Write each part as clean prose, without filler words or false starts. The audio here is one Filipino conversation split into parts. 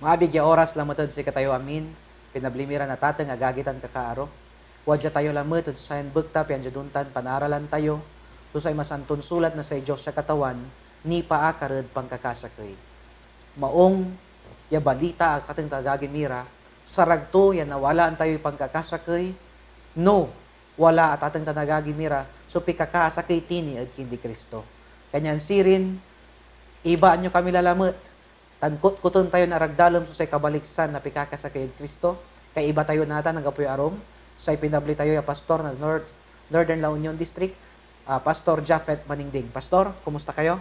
Mabigya oras lamatod si katayo amin, pinablimira na tatang agagitan kakaaro. Wadya tayo lamatod sa sayan bukta, pianjaduntan, panaralan tayo, susay masantun sulat na sa Diyos sa katawan, ni paakarad pangkakasakay. Maong ya balita ang kating tagagimira, saragto ya nawalaan tayo pangkakasakay, no, wala at atang tanagagimira, so pikakasakay tini at kindi Kristo. Kanyan sirin, ibaan nyo kami lalamot, tangkot-kuton tayo na ragdalom so say kabaliksan na pikakasakay at Kristo, kay iba tayo nata ng Gapoy Arom, say pinabli tayo ya pastor na Northern La Union District, Pastor Japheth Maningding. Pastor, kumusta kayo?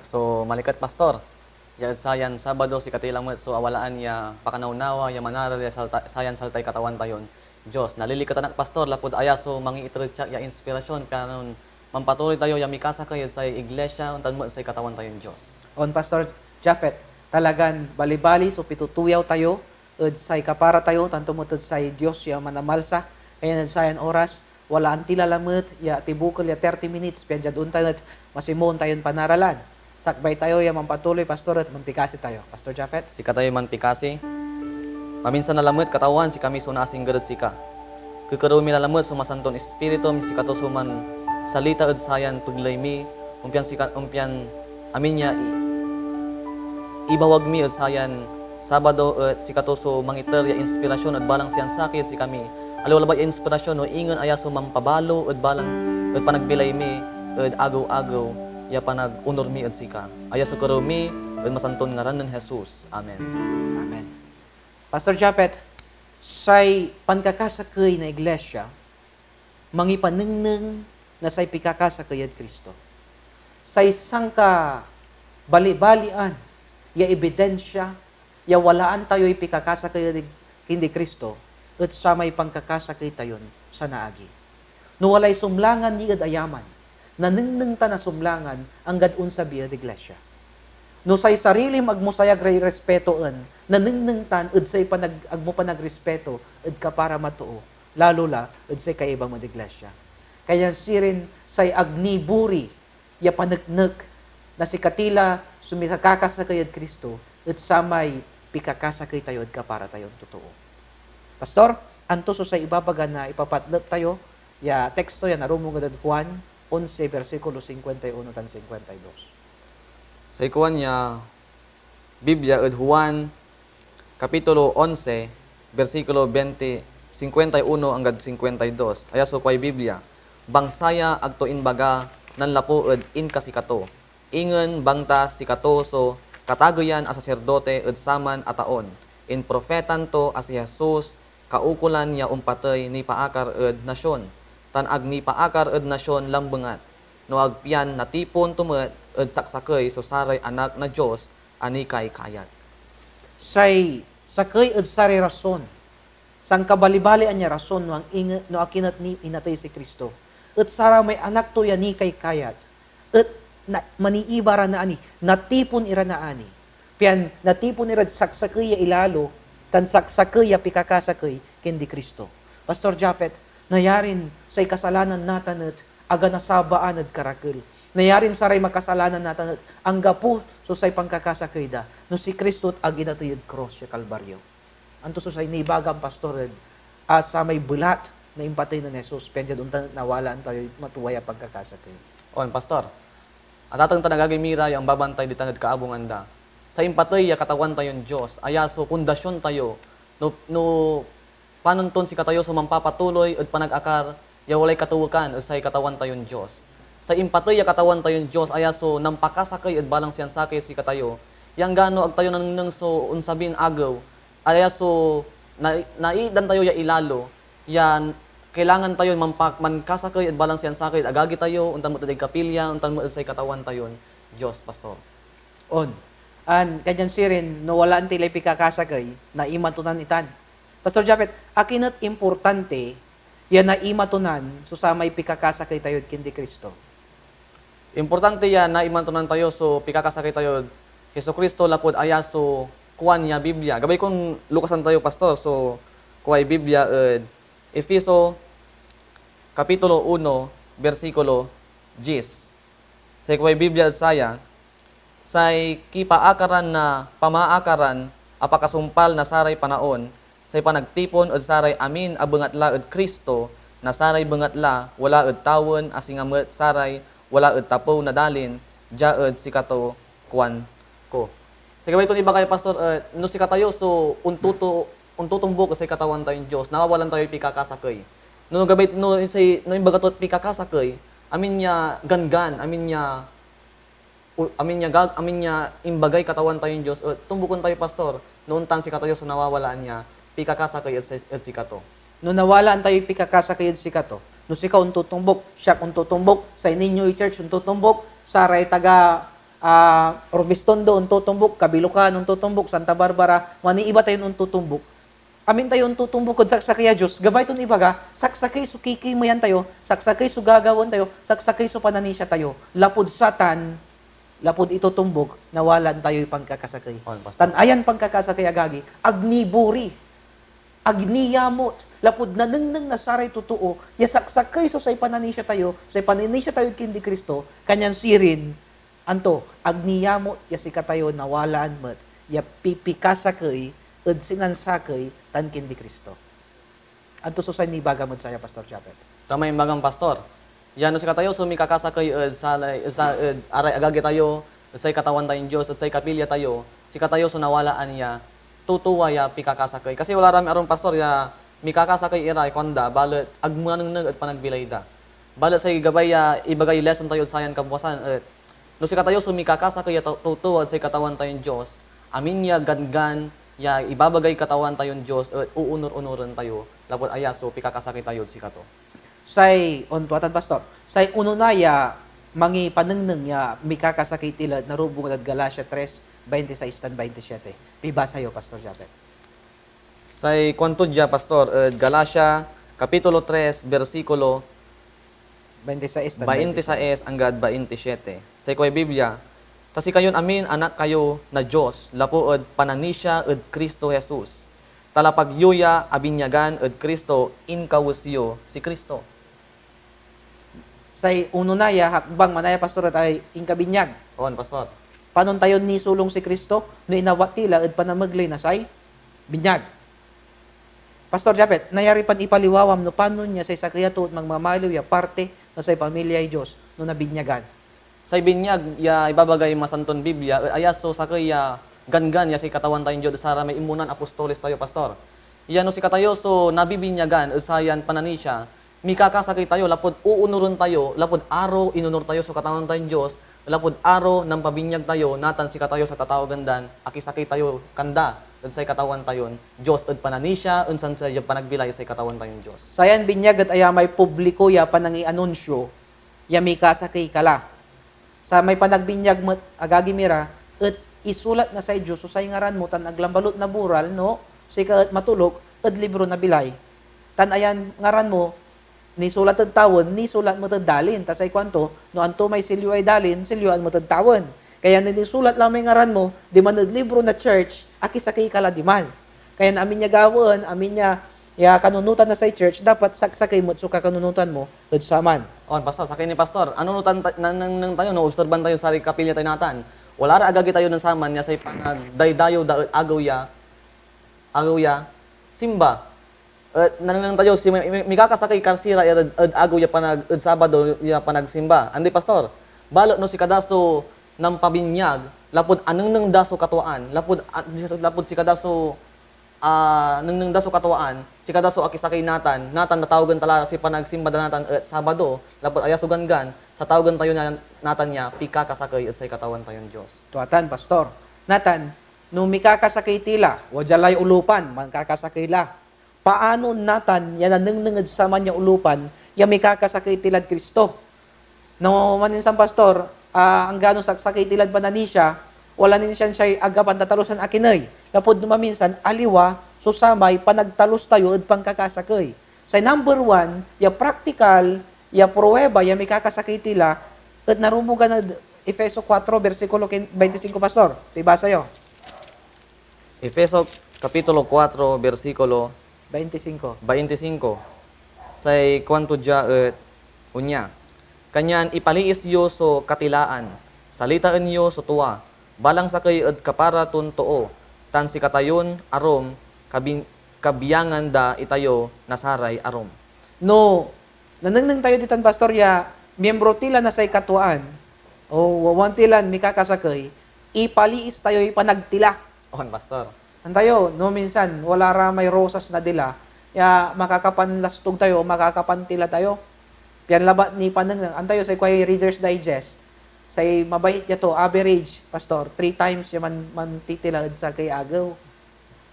So, malikat pastor. Ya sayan Sabado si katilang mo so awalaan ya pakanawnawa ya manaral ya sayan saltay katawan tayon. Dios nalilikat anak pastor lapud ayaso mangiitrecha ya inspirasyon kanon mampatuloy tayo ya mikasa kay sa iglesia untan mo sa katawan tayon Dios. On Pastor Japheth, talagan bali-bali so pitutuyaw tayo ed say kapara tayo tanto mo say Dios ya manamalsa kaya sayan oras wala antila lamot ya tibukol ya 30 minutes pianjad untan at masimon tayon panaralan. Sakbay tayo ya mampatuloy pastor at mampikasi tayo. Pastor Japheth. Si katayo man pikasi. Paminsan na lamot katawan si kami sunasing garad sika. Kukurumi na lamot sumasanton espiritu si katosuman salita ed sayan tuglay mi umpian amin ya ibawag mi ed sayan Sabado at si katoso mangiter ya inspirasyon at balang siyan sakit si kami. Aliwala ba ya inspirasyon no ingon ayaso mampabalo ed balang ed panagbilay mi ed agaw-agaw ya panag-unor mi ed sika. Ayaso kurumi ed masanton ngaran ng Jesus. Amen. Amen. Pastor Japheth, say pankakasakay na iglesia, mangipanengneng na say pikakasakay at Kristo. Say sangka bali-balian, ya ebidensya, ya walaan tayo'y pikakasakay at hindi Kristo, at sa may pangkakasakay tayon sa naagi. No walay sumlangan ni ed ayaman, nanengneng ta na sumlangan ang gadun sa biya de iglesia. No say sarili magmusayag ray respetoen, nanengneng tan ed say agmo panagrespeto ed kapara matuo, lalo la ed say kaibang med iglesia. Kaya sirin say agniburi ya paneknek na si katila sumisakakasakay ed Kristo ed samay pikakasakay tayo ed kapara tayo totoo. Pastor, anto so say ibabaga na ipapatlep tayo ya teksto ya narumong ed Juan 11 versikulo 51 tan 52. Sa ikuan niya, Biblia ed Juan, Kapitulo 11, versikulo 20, 51 hanggang 52. Ayaso kway Biblia, bangsaya agto inbaga nan lapo ed in kasikato. Ingon bangta sikato so katagayan a saserdote ed saman ataon. In profetan to as Jesus, kaukulan niya umpatay ni paakar ed nasyon. Tan agni paakar ed nasyon lambengat. No agpian natipon tumet ed saksakay so saray anak na Dios ani kay kayat. Say sakay ed sari rason. Sang kabalibali anya rason no ang no akinat ni inatay si Kristo. Et sara may anak to yani kay kayat. Et maniibara na ani, natipon ira na ani. Pian natipon ira saksakay ilalo kan saksakay pikakasakay kendi Kristo. Pastor Japheth, nayarin say kasalanan natanat aga nasabaan at karakil. Nayarin saray makasalanan natanat ang gapu so say pangkakasakay da no si Kristo at aginatayid cross siya Kalbaryo. Anto so say nibagang pastor sa may bulat na impatay na Jesus penjad unta nawalaan tayo matuway ang pagkakasakay. On pastor. At atang tanagagimira yung babantay di tanad kaabong anda. Sa impatay ya katawan tayon Dios, ayaso pundasyon tayo no panunton si katayo so mampapatuloy at panag-akar ya walay katuwakan say katawan tayon Dios. Sa impatay ya katawan tayon Dios ayaso nampakasakay at balang siyan sakay si katayo. Yang gano ag tayo nang so unsabin agaw ayaso naidan tayo ya ilalo yan kailangan tayo mankasakay at balang siyan sakay agagi tayo untan mo taday kapilya untan mo say katawan tayon Dios pastor. On. An kanyan sirin no wala antilay pikakasakay na imatunan itan. Pastor Japheth, akinat importante yan na imatunan so sa may pikakasakay tayo kindi Kristo. Importante yan na imantunan tayo so pikakasakay tayo Hesus Kristo lapod ayaso kuan niya Biblia. Gabay kung lukasan tayo pastor so kuay Biblia Efeso Kapitulo 1 versikulo 10. Sa kuay Biblia saya say kipaakaran na pamaakaran apakasumpal na saray panaon, say panagtipon ed saray amin a bengatla ed Kristo, na saray bengatla wala ed tawon asingamet saray wala ed tapaw na dalin, ja ed sikato kuan ko. Sa gabay iba kay pastor, no sikatayo so untutumbok sa katawan tayong Dios, nawawalan tayo pikakasakay. No gabay no imbagatot pikakasakay, amin niya gangan, amin niya imbagay katawan tayong Dios, tumbukon tayo pastor, noon tan sikatayo sa nawawalaan niya pikakasakay at sikato. No nawalaan tayo pikakasakay si kato. No sikaw untutumbok, siya untutumbok, sa ninyo church untutumbok, saray taga Orbistondo untutumbok, Kabilukan untutumbok, Santa Barbara, mani iba tayo untutumbok. Amin tayo untutumbok kod saksakay a Dios. Gabay ton ibaga, saksakay su kikimayan tayo, saksakay su gagawon tayo, saksakay su pananisya tayo. Lapud satan, lapud itutumbok, nawalan tayo pangkakasakay. Tan ayan pangkakasakay agagi, agniburi, agniyamot, lapud nanengneng nasaray totoo, ya saksakay so say pananisya tayo, say pananisya tayo kindi Kristo, kanyan sirin, anto, agniyamot, ya sikatayo nawalan met, ya pipikasakay, ed sinansakay, tan kindi Kristo. Anto so say nibagamod saya, Pastor Japet. Tama yung bagang pastor. Yan no sikatayo so mikakasakay aray agagi tayo, say katawan tayong Dios, at say kapilya tayo, sikatayo so nawalaan niya, tutuwa ya pikakasakay. Kasi wala rami aron pastor ya mikakasakay iray konda balet agmunaneng at panagbilay da. Balet sa gabay ya ibagay lesson tayo sayan kabuwasan at no sikatayo so mikakasakay ya tutuwa at say katawan tayong Dios. Amin ya gangan ya ibabagay katawan tayong Dios at uunor-unuran tayo. Lapot aya so pikakasakay tayo sikato. Say ontuatan pastor, say ununaya mangi panengneng ya mikakasakay tilad narubong at Galatia 3:26 tan 27. Pibasa yo, Pastor Japet. Say kwanto dya pastor Galacia kapitulo 3 bersikulo 26 tan 26 hanggang 27. Say ko'y Biblia, kasi kayon amin anak kayo na Diyos, lapuod pananisya ed Kristo Jesus. Talapagyuya abinyagan ed Kristo inkawusyo si Kristo. Say ununaya hakbang manaya pastor at ay inkabinyag. On pastor. Panon tayo ni sulong si Kristo no inawatila ed panamaglay na say binyag. Pastor Japet, nayari pan ipaliwawam no panon niya say sakriyato at magmamaliw ya parte na say pamilya ay Diyos no nabinyagan. Say binyag ya ibabagay masanton Biblia ayaso sakay ya gangan ya si katawan tayong Diyos sara may imunan apostoles tayo pastor. Iya no si katayo so nabibinyagan sayan pananisya mikakasakay tayo lapod uunuron tayo lapod aro inunor tayo so katawan tayong Diyos lapod aro nang pabinyag tayo natan si katayo sa tatawagandan akisakay tayo kanda ed say katawan tayon Diyos ed pananisya unsan sa panagbilay say katawan tayong Diyos. Sayan binyag at ayamay publiko ya panangi anunsyo ya mikasakay kala. Sa may panagbinyag met agagi mira et isulat na say Dios so say ngaran mo tan aglambalot na bural no sika et matulog ed libro na bilay. Tan ayan ngaran mo ni sulat ed tawon ni sulat mo ted dalin ta say kwanto no anto may silyo ay dalin silyuan mo ted tawon. Kaya ni sulat lang may ngaran mo di man ed libro na church akisakay kala di man. Kaya amin niya gawon amin niya ya kanunutan na say church dapat saksakay mo so kakanunutan mo ed saman. On pastor sakay ni pastor ano nutan nang tayo no obserban tayo sa kapilya tayo natan. Wala ra agagi tayo ng saman niya say panagdaydayo da agaw ya simba. Nanang tayo si mikakasakay karsira ed agaw ya panag ed Sabado ya panagsimba. Andi pastor. Balot no si kadaso nang pabinyag lapod aneng daso katuan lapod si kadaso nang daso katuan si kadaso akisakay natan natawagan tala si panagsimba natan Sabado lapod ayaso gangan sa tawagan tayo natan niya pikakasakay at say katawan tayon Dios. Tuatan, pastor. Natan, no mikakasakay tila, wajalay ulupan, magkakasakay la. Paano natan, yan nanengnenged sa man niya ulupan, yan mikakasakay tilad Kristo. No, maninsan pastor, ang ganong sakay tilad bananisya, wala nin siya agapan tatalusan akinay. Lapod numaminsan, aliwa, susamay, panagtalus tayo, at pangkakasakay. Sa number 1, ya practical, ya pruweba, ya mikakasakay tila, at narumugan na Efeso 4, versikulo 25, pastor. Ibasa yo. Efeso kapitulo 4 bersikulo 25. 25. Say kwanto dya unya. Kanyan ipaliis yo so katilaan. Salitaan yo so tuwa. Balang sakay ed kapara too. tan si katayon arom kabiyangan da itayo nasaray arom. No, nanangnang tayo ditan pastor ya, miyembro tila na say katuan, o wawan tilan mikakasakay, ipaliis tayo ipanagtila. On, pastor. Antayo, no minsan, wala ra may rosas na dila, ya makakapanlastog tayo, makakapantila tayo. Yan labat ni panang, antayo sa Kway Reader's Digest, say mabait ya to, average, pastor, 3 times ya man titilad sa kay agaw.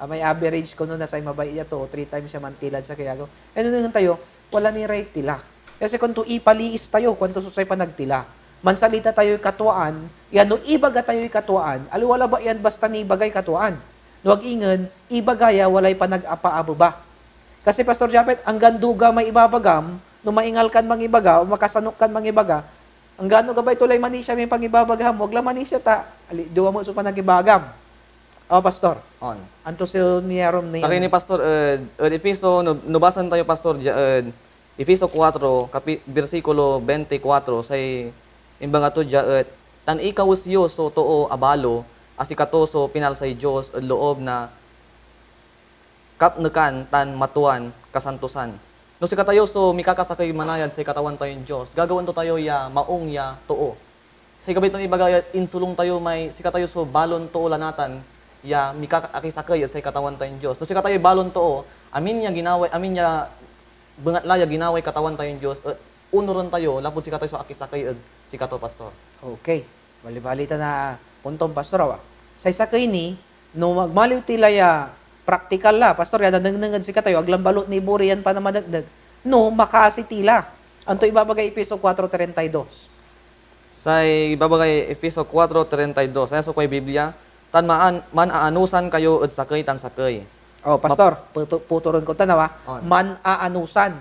May average ko no na say mabait ya to, 3 times ya man tilad sa kay agaw. Ano nang tayo, wala ni right tila. Kasi kung to ipaliis tayo, kung to susay panagtila, mansalita tayo katuan, yan no ibaga tayo katuan, aliwala ba yan basta ni ibagay katuan. Huwag ingan, ibagaya walay panag-apaabo ba. Kasi Pastor Japet, ang ganduga may ibabagam, no maingal kan mang ibaga, o makasanok kan mang ibaga, ang gano gabay tulay manisya may pangibabagam, wag lang manisya ta, duwa mo sa panagibagam. O, Pastor, On. anto si niyarom ni... Sa ni pastor, Efeso, nubasan tayo pastor, Efeso 4, versikulo 24, say imbang ato tan ikaw siyo so too abalo, asikatoso pinal say Diyos, loob na kapnekan tan matuan kasantusan. No si katayo so mikakasakay manayad sa katawan tayong Diyos, gagawin to tayo ya maong ya too. Sa gabay itong ibaga, insulong tayo may si katayo so balon too lanatan, ya mikakakisakay sa katawan tayong Diyos. No si katayo balon too, amin niya bengatlaya ginaway katawan tayong Diyos, unuron tayo, lapod si katayo so akisakay si kato pastor. Okay. Bali-balita na puntong pastor awa. Sa isa kay ni, no magmaliw tila ya praktikal la, pastor, ya nanangnangad si katayo, aglang balot ni burian pa na madagdag. No, makasi tila. Anto ibabagay Efeso 4:32. Say ibabagay Efeso 4:32. Sa so koy Biblia, tan man aanusan kayo ed sakay tan sakay. Oh, pastor, puturon ko tanawa, On. man aanusan.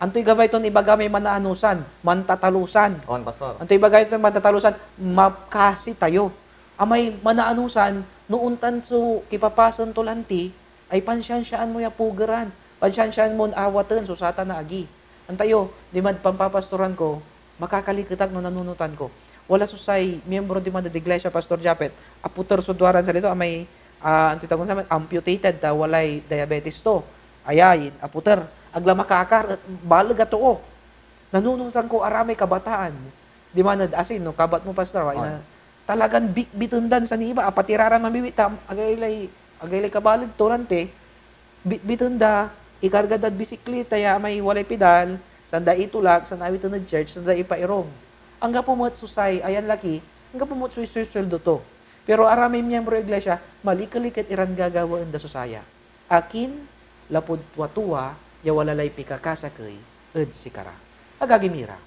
Anto'y gabay ton ibagay may manaanusan, man tatalusan. On, pastor. Anto'y ibagay ton man tatalusan, makasi tayo. Amay manaanusan, nuuntan so kipapasan to lanti, ay pansyansyaan mo ya pugeran. Pansyansyaan mo awatan so sata na agi. Antayo, di man pampapastoran ko, makakaliketak no nanunutan ko. Wala susay, miyembro di man da iglesia, Pastor Japet, aputer sudwaran sa dito, amay, antitagong sa amin, amputated, walay diabetes to. Ayayin, aputer, agla makakar, balag ato nanunutan ko aramay kabataan. Di man asin, no, kabat mo, Pastor, talagang bitundan sa niba, apatirara mamiwitam, agaylay kabalag to rante, bitunda, ikargadad bisikleta, ya may walay pedal, sanda itulak, sanda awit na church, sanda ipairong. Ang gapumot susay, ayan laki, ang gapumot sweldo to. Pero aramay miyembro iglesia, malikalikat iran gagawaan da susaya. Akin, lapod tuwa, ya walalay pikakasakay, ed sikara. Agagimira.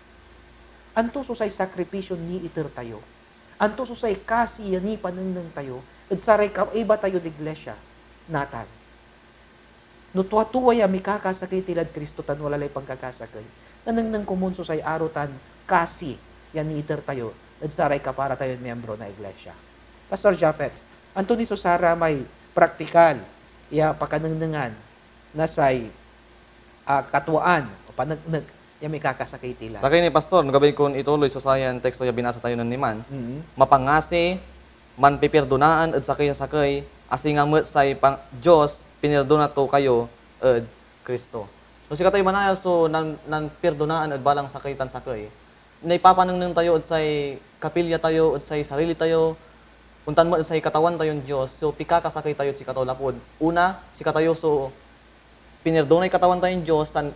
Anto susay sakripisyon ni iter tayo. Anto susay kasi ni panengneng tayo, ed saray iba tayo di iglesia, natan. No tuwa ya mikakasakay tilad Kristo tan walalay pangkakasakay. Nanengneng kumun susay arutan kasi yan ni iter tayo, ed saray kapara tayo miyembro na iglesia. Pastor Japhet, anto ni susara may praktikal, ya pakanengnengan, nasay katuaan, o panagneg, ya mikakasakay tila. Sa ni pastor, nagabay kon ituloy sa sayan teksto ya binasa tayo ng niman. Mhm. Mapangasi man piperdonaan ed sakay asi nga met say Dios pinerdona to kayo ed Kristo. So si katayo manaya so nan perdonaan ed balang sakay tan sakay. Naipapanengneng tayo ed say kapilya tayo ed say sarili tayo. Untan mo ed say katawan tayong Dios. So pikakasakay tayo si kataw lapod. Una, si katayo so pinerdonay katawan tayong Dios san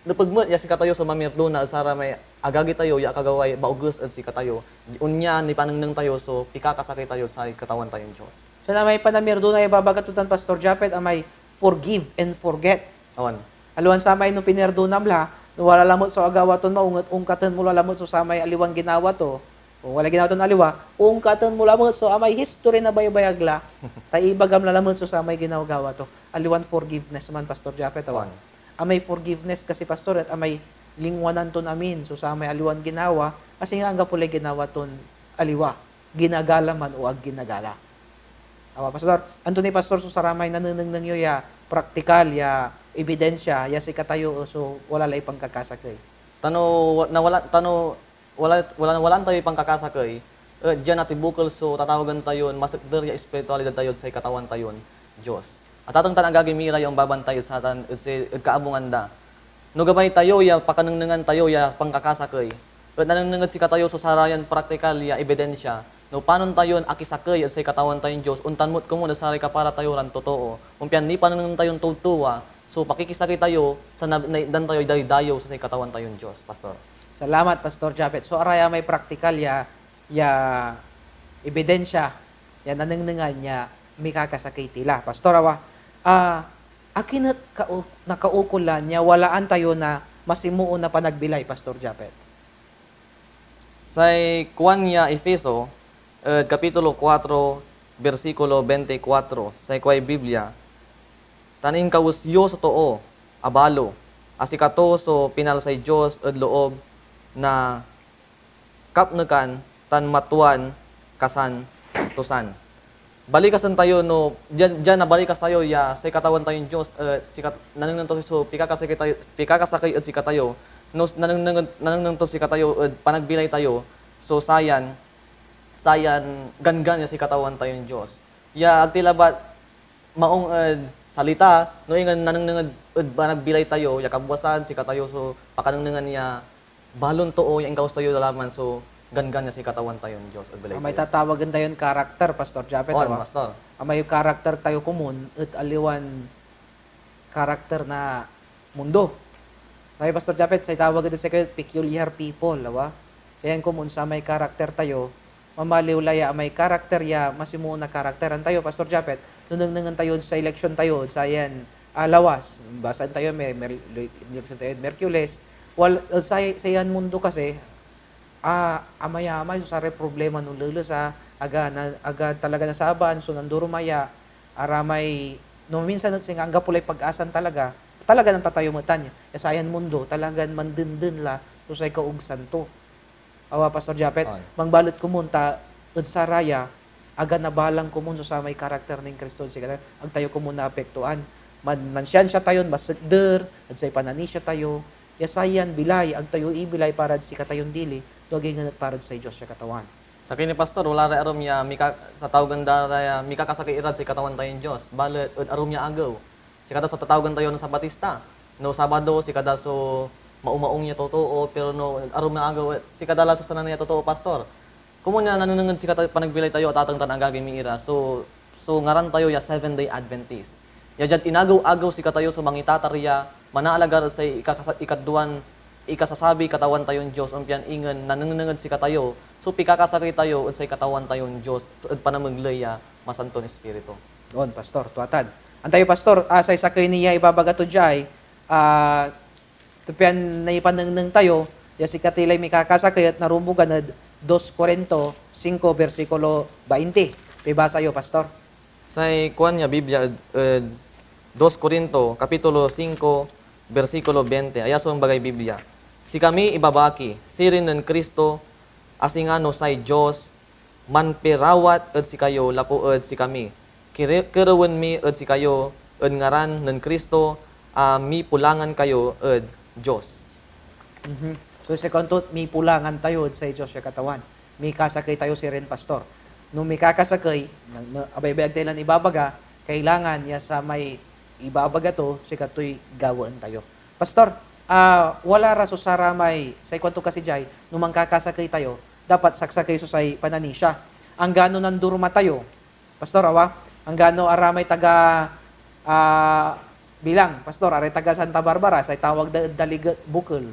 napagmet ya si katayo sa mamerdona sara may agagi tayo ya kagaway baugus at si katayo unya ni panengneng tayo so pikakasakay tayo sa katawan tayong Dios. So na may panamirdo na ibabagatutan Pastor Japet, amay forgive and forget. On. Aluan sa may no pinerdonam la, no wala lamot so agawaton mo, ungkatan mo lamot so sa may aliwang ginawa to. Kung wala ginawa to aliwa, ungkatan mo lamot so amay history na baybayagla, tay ibagam la lamot so sa may ginagawa to. Aliwan forgiveness man Pastor Japet awan. Amay forgiveness kasi pastor at amay lingwanan ton amin so sa may aliwan ginawa kasi nga ang gapulay ginawa ton aliwa ginagala man o ag ginagala. Awa pastor, anto ni pastor so saramay naneneng nang ya praktikal ya ebidensya ya si katayo so wala lay pangkakasakay. Wala tayo pangkakasakay Diyan natin bukol so tatawagan tayon, masakder ya espiritualidad tayon sa katawan tayon, Diyos. At atong tanang gagimira yung babantay sa atan si kaabungan da. No gabay tayo ya pakanengnengan tayo ya pangkakasakay. At nanengnenged si katayo so sarayan praktikal ya ebidensya. No panon tayon akisakay at sa katawan tayon Diyos. Untan mo't kumo nasari ka para tayo ran totoo. Umpian ni panengneng tayon tutuwa. So pakikisakay tayo sa dan tayo dayo sa katawan tayon Diyos, pastor. Salamat, Pastor Japet. So, araya may praktikal ya ebidensya, ya nanengnengan ya may kakasakay tila. Pastor, akin nakaukulan niya, walaan tayo na masimuon na panagbilay, Pastor Japet. Sa kuwan niya Efeso, kapitulo 4, versikulo 24, sa kuway Biblia, tanin kawusyo sa too, abalo, asikato so pinal sa Diyos at loob na kapnukan tan matuan kasan tusan. Balikasan tayo no diyan na balikas tayo ya sa katawan tayong Dios nanengneng to so pikakasakay at sikatayo no nanengneng to sikatayo panagbilay tayo so sayan gangan ya si katawan tayong Dios. Ya agtilabat maong salita no ingan nanengneng panagbilay tayo ya kabwasan sikatayo so pakanengnengan ya balon too yung kaus tayo dalaman so gangan niya si katawan tayo ng Diyos at bilay May tayo. tatawagan tayon karakter, Pastor Japet. Oo, pastor. May karakter tayo kumun at aliwan karakter na mundo. Kaya Pastor Japet, sa tawagan din sa kayo, peculiar people, lawa. Kaya kumun sa may karakter tayo, mamaliwlaya may karakter ya, masimuon na karakteran tayo, Pastor Japet. Nunang tayo sa election tayo, sa yan, lawas. Basan tayo, may election tayo, Mercules. Sa yan mundo kasi, amay-amay sa problema nung lalo sa aga talaga nasaban so nanduro maya aramay no minsan sing angga pulay pag-asan talaga nang tatayo matan niya sayan mundo talagan mandindin la so say kaug santo awa Pastor Japet mangbalot kumunta ud saraya aga nabalang kumun so sa may karakter ning Kristo siya ag tayo kumun na apektuan mansyan siya tayon masder at say panani siya tayo yasayan bilay ag tayo ibilay para si katayon dili dogay nga para sa Diyos siya katawan. Sa kini pastor wala ra arom ya sa tawagan da mika kasakay irad sa katawan tayong Dios. Balet ud arom ya agaw. Si kada sa tatawagan tayo sa Batista. No Sabado si kada so maumaong niya totoo pero no arom na agaw si kada la sa sanan niya totoo pastor. Kumo na nanunungod si kada panagbilay tayo at atang tanang gagay miira. So ngaran tayo ya 7-day Adventist. Ya jad inagaw-agaw si katayo sa mangitatarya manaalagar sa ikadduan ikasasabi katawan tayong Diyos umpian ingan nanengnenged si katayo so pikakasakay tayo at sa katawan tayong Diyos at panamagleya masanton espiritu. Doon pastor tuatan. Antayo pastor sa isakay niya ibabagato jay tupian na ipanengneng tayo ya si katilay mikakasakay at narumbugan 2 Corinto 5 versikulo 20. Pibasa yo pastor. Sa kuan niya Biblia 2 Corinto kapitulo 5 versikulo 20 ayaso ang bagay Biblia. Si kami ibabaki, sirin ng Kristo, asingano say Diyos, manpirawat at si kayo, lapuad si kami. Kirawan mi at si kayo, at ngaran ng Kristo, mi pulangan kayo at Diyos. So sa kontot, mi pulangan tayo sa Diyos siya katawan. Mi kasakay tayo si rin pastor. Nung mi kakasakay, abay-bayag tayo lang ibabaga, kailangan niya sa may ibabaga to, si katoy gawaan tayo. Pastor, wala raso sa ramay, sa ikwento kasi jay, nung mangkakasakay tayo, dapat saksakay so sa panani siya. Ang gano nandurma tayo, Pastor, ang gano aramay taga, bilang, Pastor, aray taga Santa Barbara, sa tawag dalig bukol.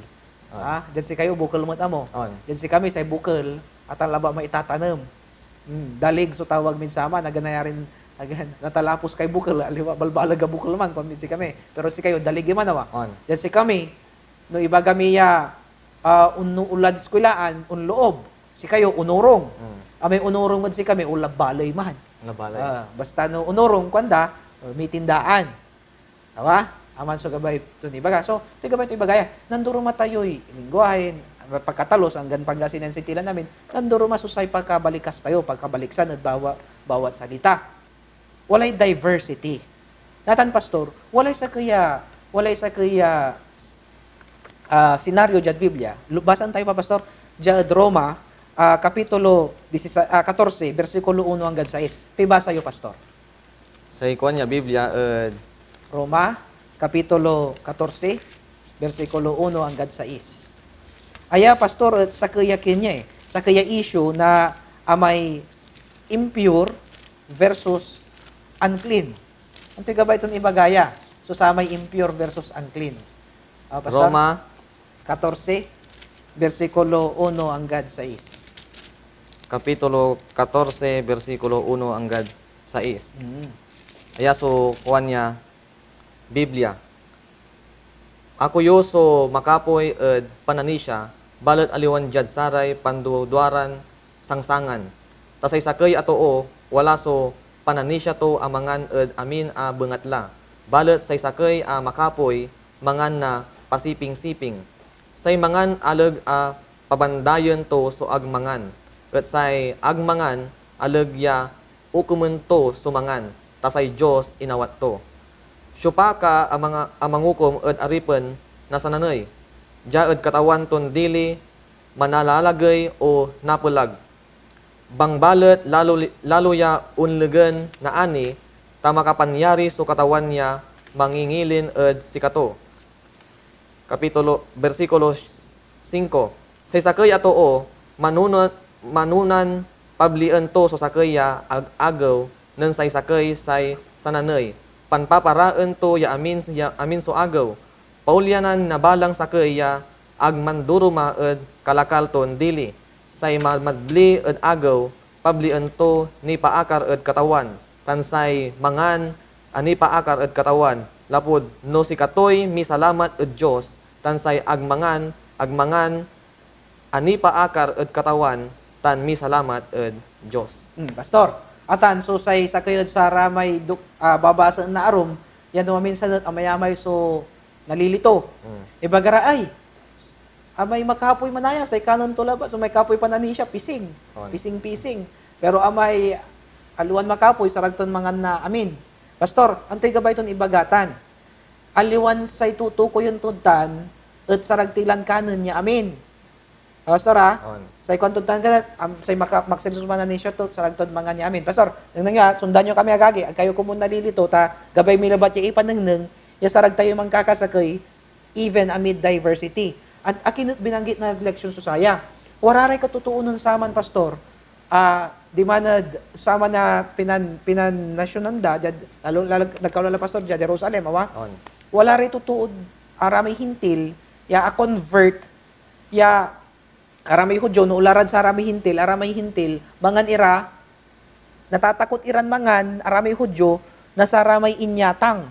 Diyan si kayo, bukol mo tamo. Diyan si kami, sa bukol, at ang laba maitatanam. Dalig, so tawag minsama, naganayarin, natalapos kay bukol, aliwa, balbalaga bukol man, paminsi kami. Pero si kayo, daligi man awa. Diyan si kami, no iba gamiya ulad skwilaan unloob si kayo unurong may unurong man si kami ulab balay man Nabalay. basta no unurong kwanda may tindaan tawa aman so gabay to ni baga so ti gabay to ibagaya nanduro matayoy lingwahen pagkatalos hanggan pangasinan sitilan namin nanduro masusay pagkabalikas tayo pagkabaliksan at bawat salita walay diversity natan pastor walay sa kaya senaryo dyan Biblia. Basan tayo pa, Pastor, dyan Roma, Kapitulo 14, versikulo 1 hanggang 6. Pibasa yo, Pastor. Sa ikuan niya, Biblia, Roma, Kapitulo 14, versikulo 1 hanggang 6. Aya, Pastor, sa kayakin niya sa kaya issue na amay impure versus unclean. Ang tiga ba itong ibagaya? So, sa may impure versus unclean. Pastor? Roma 14, versikulo 1 hanggang 6. Kapitulo 14, versikulo 1 hanggang 6. Aya so kuan niya Biblia. Ako yoso makapoy ed pananisya balet aliwan jad saray panduduaran sangsangan. Tasay sakay atoo wala so pananisya to amangan ed amin a bengatla. Balet say sakay a makapoy mangan na pasiping-siping. Say mangan aleg a pabandayon to so agmangan. Ket say agmangan aleg ya ukumen to sumangan. Tasay Diyos inawat to. Syupaka amangukom ed aripen na sananay. Dia ed katawan ton dili manalalagay o napulag. Bangbalet lalo ya unlegen na ani tamakapanyari so katawan niya mangingilin ed sikato. Versikulo 5. Say sakay atoo manunan pablian to so sakay ya agaw nen say sakay say sananay. Panpaparaan to ya amin so agaw. Paulyanan na balang sakay ya agmanduruma ed kalakal ton dili. Say madli ed agaw pablian to ni paakar ed katawan. Tansay mangan ani paakar ed katawan. Lapod no si katoy mi salamat ed Dios. Tansay agmangan ani paakar ed katawan tan mi salamat ed Dios. Pastor, atan so say sakay sa ramay babasa na arom yan minsan amayamay so nalilito. Ibagara ay amay makapoy manaya say kanon tulaba so may kapoy panani siya pising. Pising. Pero amay aluan makapoy saragton mangan na amin. Pastor, antay gabay ton ibagatan. Aliwan say tutuko yung tuntan at saragtilan kanon niya amin. Pastor say kontuntan ka say maksensuman na ni siya to saragton mangan niya amin. Pastor, nang nga sundan nyo kami agagi ag kayo kumun nalilito ta gabay milabat yung ipanengneng ya sarag tayo mangkakasakay even amid diversity. At akinot binanggit na leksyon susaya. Wararay katutuunan saman, Pastor. Di manad sama na pinanasyonan lalo nagkaulala Pastor dyan, Jerusalem, wala rin tutuod aramay hintil, ya a-convert, ya aramay Hudyo, no ularad sa aramay hintil, mangan ira, natatakot iran mangan, aramay Hudyo, nasa aramay inyatang.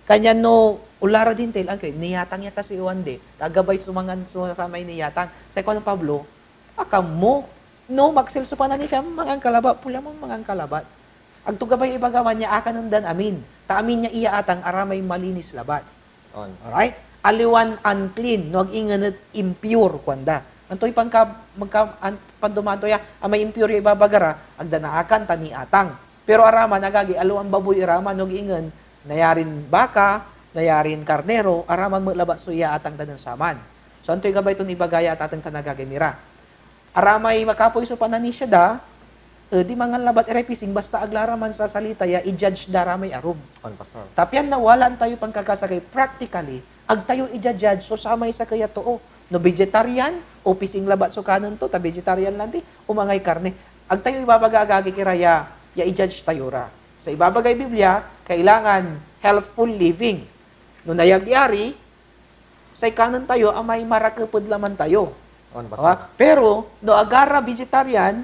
Kanya no, ulara din tel, okay, niyatang yata si Juan de, tagabay sumangan sa may niyatang. Sa ikaw ng Pablo, akam mo, no, magsilso pa na niya, mangang kalabat, pula mo mangang kalabat. Ang tugabay ibagawan niya, akan dan amin. Ta amin niya iya atang aramay malinis labat. Alright? Aliwan unclean, no, ag-inganat impure, kwanda. Antoy pandumanto ya, amay impure ibabagara, agdanaakan tani atang. Pero araman, nagagi, aluan baboy iraman, no, ag-ingan, nayarin baka, nayarin karnero, araman mo labat so iya atang tanan saman. So antoy gabay itong ibagaya at atang tanagagamira. Aramay makapoy so pananisya da, di mangan labat irepising, basta aglaraman sa salita ya, i-judge da ramay arum. Pastor. Tapyan na walaan tayo pangkakasakay, practically, ag tayo i-judge, so samay sa kaya to, no vegetarian, o pising labat so kanan to, ta vegetarian lang di, umangay karne. Ag tayo ibabagagagi kiraya, ya i-judge tayo ra. Sa ibabagay Biblia, kailangan healthful living. No nayagyari, sa kanan tayo, amay marakapod laman tayo. Pero, no agara vegetarian,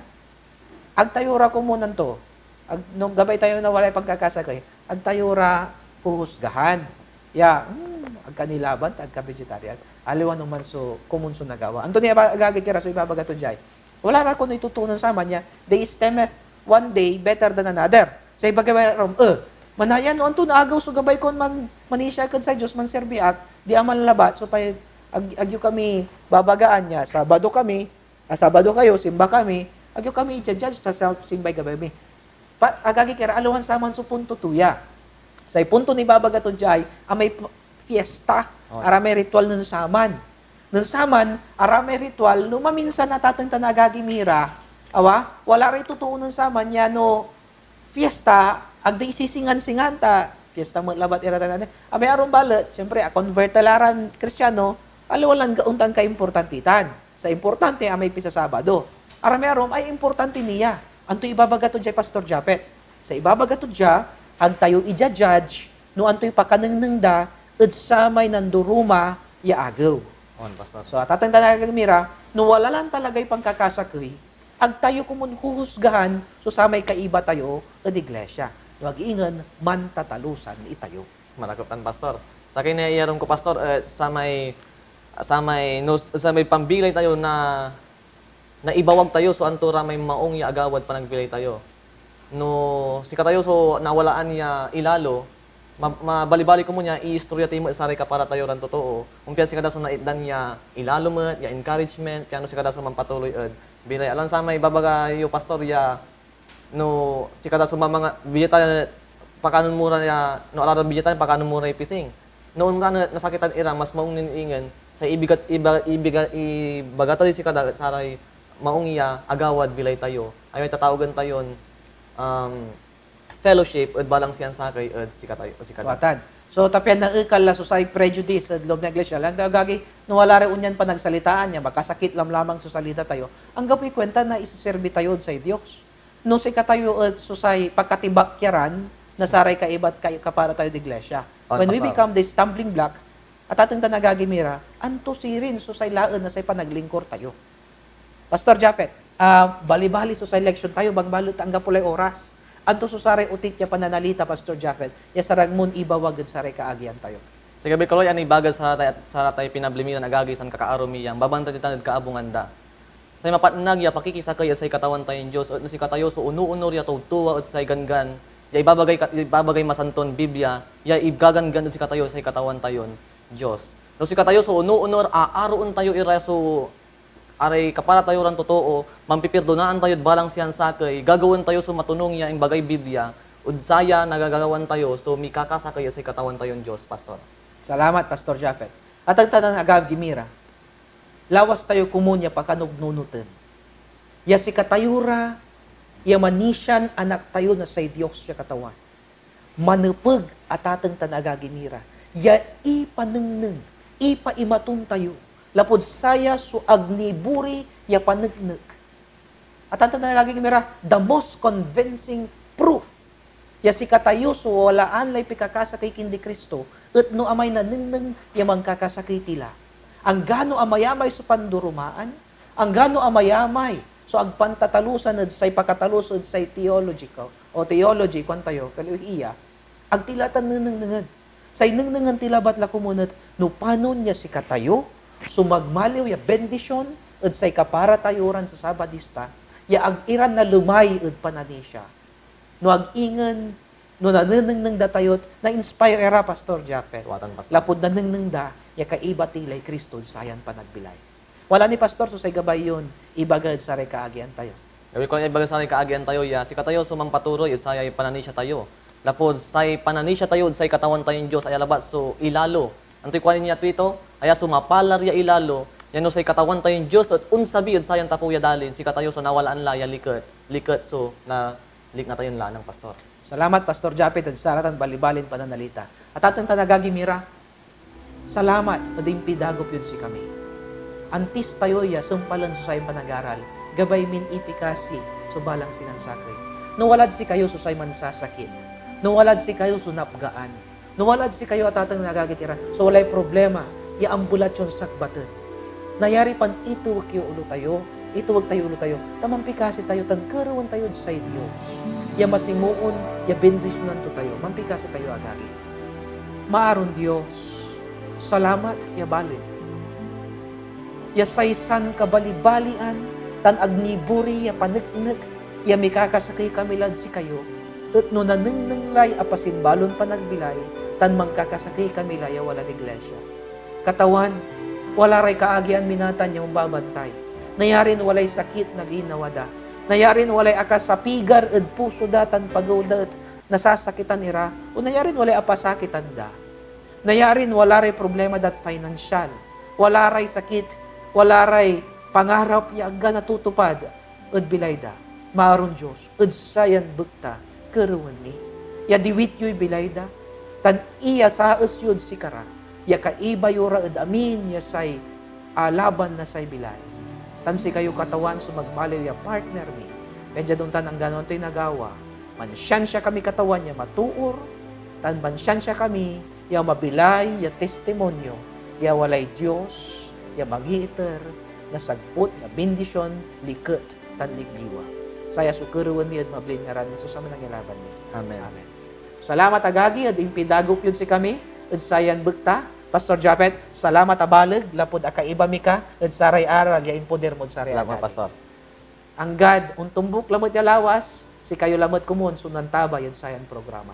ag tayo ra kumunan to. Nung gabay tayo na walay pagkakasakay, ag tayo ra puhusgahan. Ya, ag kanilaban, ag ka-vegetarian. Aliwan naman so, kumunso nagawa. Anto niya agagikira, so ibabagato jay. Wala ra ko na itutunan sa manya, they stemeth one day better than another. Sa ibagay rom, manayan no anto naagaw so gabay kon manisya kad sa Dios man serbiak, di aman labat so pay agyo kami babagaan niya. Sabado kayo, simba kami, agyo kami i-judge sa simbay gabay. Agagi kira aluhan saman so punto tuya. Sa punto ni babagaton jay, amay fiesta, aramay ritual nun saman. Nung saman, aramay ritual, no maminsan natatang tanagagimira, awa, wala rin totoo nun saman, ya no, fiesta, agda isisingan-singan ta, fiesta mo labat iratan natin. Amay aron balat, siyempre, convert talaran Kristiyano, alawalan gauntan ka importantitan. Sa importante, amay pisa Sabado. Aramay aron, ay importante niya. Anto ibabaga to dya, Pastor Japet. Sa ibabaga to dya, ag tayo ija-judge, no anto'y pakanang da, at samay nanduruma, ya agaw. On, Pastor. So, atatang tanagagmira, no wala lang talaga'y pangkakasakoy, ag tayo kumun huhusgahan, so samay kaiba tayo, at iglesia. No, ag-ingan, man tatalusan itayo. Marakutan, Pastor. Sa akin na iyaron ko, Pastor, sa may pambilay tayo na ibawag tayo, so antura may maong ya agawad pa nagbilay tayo. No, si katayo, so nawalaan niya ilalo, mabalibali ko mo niya, i-istorya tayo mo, isari ka para tayo ran totoo. Kung piyan si kada so naitdan niya ilalo mo, ya encouragement, piano si kada so mampatuloy ed. Bilay, alam sa may babaga yung pastor, ya, no, si kada so mga biyata, pakanon mura niya, no, alara biyata, pakanon mura ipising. Noon na nasakitan ira, mas maong niningan, sa ibagata si kada, saray, maong iya, agawad, bilay tayo. Ay may tatawagan tayo, fellowship at balang siyan sa kay at si kada. Watan. So, tapyan na ikal la society prejudice at loob na iglesia. Lang gagi, no wala rin unyan pa nagsalitaan niya, makasakit lamang susalita tayo. Ang gapoy kwenta na isaserbi tayo sa Diyos. No si katayo at society pagkatibakyaran, nasaray kaibat kayo kapara tayo di iglesia. When we become the stumbling block, at ating tanagagimira, anto sirin society laan na say panaglingkor tayo. Pastor Japet, bali-bali sa election tayo, bangbalot ang gapulay oras. Anto susare utit ya pananalita, Pastor Japet, ya saragmon ibawag at saray kaagyan tayo. Sa gabi kaloy, ani bagay sa tayo pinablimiran agagi san kakaarumiyan, babanta titanad kaabunganda. Say mapatnag ya pakikisakay at say katawan tayong Diyos, at si katayo so uno-unor ya tuwa at say gangan, ya ibabagay masanton Biblia, ya igagangan at si katayo say katawan tayon Diyos. No si katayo so uno-unor aaroon tayo iraso aray kapara tayo ran totoo, mampiperdonaan tayo balang siyan sakay, gagawin tayo so matunong ya ing bagay Biblia, udsaya nagagawan tayo so mikakasakay sa katawan tayong Diyos, Pastor. Salamat, Pastor Japet. At ang tanang agaw gimira, lawas tayo kumunya pagkanugnunutin. Ya si katayura, ya manisyan anak tayo na sa Diyos siya katawan. Manupag at atang tanaga gimira. Ya ipanengneng, ipaimatun tayo. Lapod saya so agniburi ya panagnek. At ang tanagaging mira, the most convincing proof. Ya si katayo so walaan lay pikakasakay kindi Kristo, at no amay na ninang ya magkakasakay tila. Ang gano amayamay so pandurumaan, ang gano amayamay so agpantatalusan at say pakatalusod say theological, o theology, kwan tayo, kaliya, ag tilatan ninang say ninang tilabat la kumunat, no panon niya si katayo, sumagmaliw ya bendisyon at say kapara tayuran sa Sabadista, ya ag-iran na lumay at pananisya. No ag-ingan, no naneneng datayot, na-inspire era, Pastor Japet. Tuwatan, Pastor. Lapod naneneng da, ya kaiba tilay Kristo, sayan panagbilay. Wala ni Pastor, so say gabay yun, ibagad sa rekaagian tayo. Gabi ko na ibagay sa kaagian tayo, ya, si katayo sumampaturoy, at saya pananisya tayo. Lapod, say pananisya tayo, say katawan tayong Diyos, ay alabat, so ilalo. Anto'y kuwanin niya ito, ay sumapalar ya ilalo, yan no say katawan tayong Diyos, at unsabi, at sayan tapo ya dalin, si katayo so nawalaan la, ya likat, so na lik na tayo la ng Pastor. Salamat, Pastor Japet, at saratan balibalin pananalita. At atang tanagagimira, salamat, ading pidagop yun si kami. Antis tayo ya, sumpalan so say panagaral, gabay min ipikasi, so balang sinansakay. Nawalad si kayo so say mansasakit. Nawalad si kayo so napgaan. Nawalad si kayo at atang nagagitiran. So walay problema, iambulat yung sakbatan. Nayari pan ituwag kayo ulo tayo, ituwag tayo ulo tayo, tamampikasi tayo, tagkarawan tayo sa Diyos. Ya masimuon, ya bendisyonan to tayo, mampikasi tayo agagi. Maaron Diyos, salamat ya balik. Ya saysan kabalibalian, tan agniburi ya paniknik, ya mikakasakay kamilad si kayo, at no nanengnenglay apasimbalon panagbilay, tan magkakasakay kamilay ya wala iglesia. Katawan, wala ray kaagian minatan yung babantay. Nayarin walay sakit na ginawada. Nayarin walay akasapigar ed puso datan pagawda at nasasakitan ira. O nayarin walay apasakitan da. Nayarin wala ray problema dat financial. wala ray sakit, wala ray pangarap ya agga natutupad, ed bilayda, maron Diyos, ed sayan bukta, keruan ni. Ya diwit yo'y bilayda, tan iya sa yun si kara, ya kaiba yura ed amin ya say laban na say bilay. Tan si kayo katawan so magmaliw ya partner mi. Kaya doon tan ang ganon to'y nagawa. Mansyansya kami katawan ya matuor, tan mansyansya kami ya mabilay, ya testimonyo, ya walay Diyos, ya maghiiter, na sagpot, na bendisyon, liket, tan ligliwa. Saya sukeruan mi at mablin nga ran, so sa manang ilaban ni. Amen. Amen. Salamat agagi, at impidagop yun si kami, at sayan bukta. Pastor Japet, salamat abalag, lapod akaiba mi ka, at saray aral, ya impoder mo saray Salamat, agagi. Pastor. Ang God, untumbok lamot ya lawas, si kayo lamot kumun, sunantaba yan sayan programa.